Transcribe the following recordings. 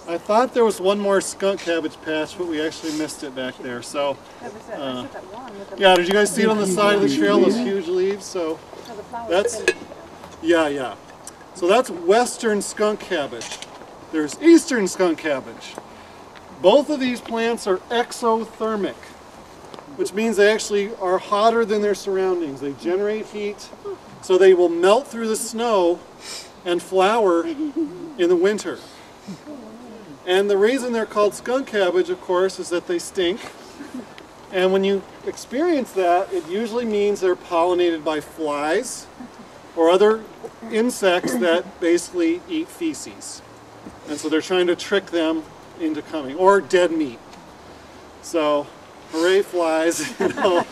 I thought there was one more skunk cabbage patch, but we actually missed it back there. So, yeah, did you guys see it on the side of the trail, those huge leaves? So, that's, yeah. So that's western skunk cabbage. There's eastern skunk cabbage. Both of these plants are exothermic, which means they actually are hotter than their surroundings. They generate heat, so they will melt through the snow and flower in the winter. And the reason they're called skunk cabbage, of course, is that they stink. And when you experience that, it usually means they're pollinated by flies or other insects that basically eat feces. And so they're trying to trick them into coming, or dead meat. So, hooray flies, you know.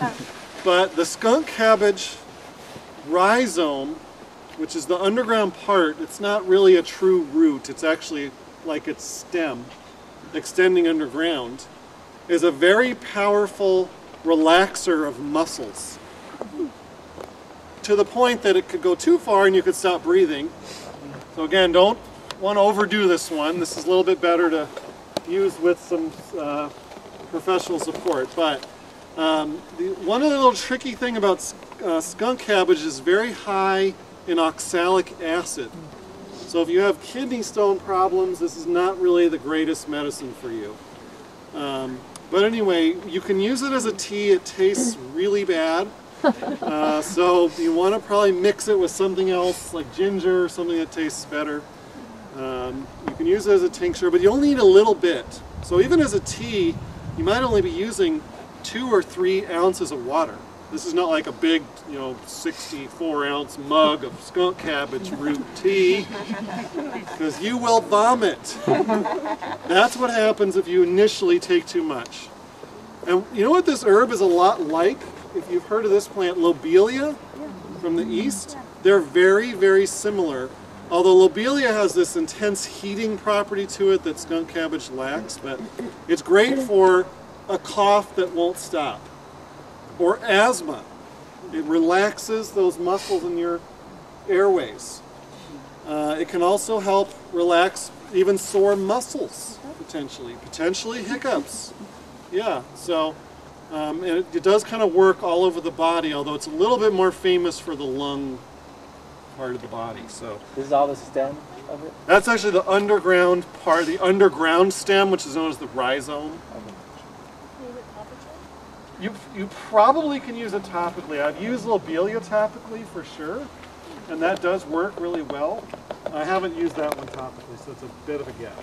But the skunk cabbage rhizome, which is the underground part, it's not really a true root, it's actually like its stem extending underground, is a very powerful relaxer of muscles, to the point that it could go too far and you could stop breathing. So again, don't want to overdo this one. This is a little bit better to use with some professional support. But one of the little tricky thing about skunk cabbage is very high in oxalic acid. So if you have kidney stone problems, this is not really the greatest medicine for you. But anyway, you can use it as a tea. It tastes really bad. So you want to probably mix it with something else, like ginger or something that tastes better. You can use it as a tincture, but you only need a little bit. So even as a tea, you might only be using 2 or 3 ounces of water. This is not like a big, 64-ounce mug of skunk cabbage root tea, because you will vomit. That's what happens if you initially take too much. And you know what this herb is a lot like? If you've heard of this plant, lobelia from the east, they're very, very similar. Although lobelia has this intense heating property to it that skunk cabbage lacks, but it's great for a cough that won't stop. Or asthma. It relaxes those muscles in your airways. It can also help relax even sore muscles, potentially hiccups. Yeah, so it does kind of work all over the body, although it's a little bit more famous for the lung part of the body. So this is all the stem of it? That's actually the underground part, the underground stem, which is known as the rhizome. You probably can use it topically. I've used lobelia topically for sure, and that does work really well. I haven't used that one topically, so it's a bit of a guess.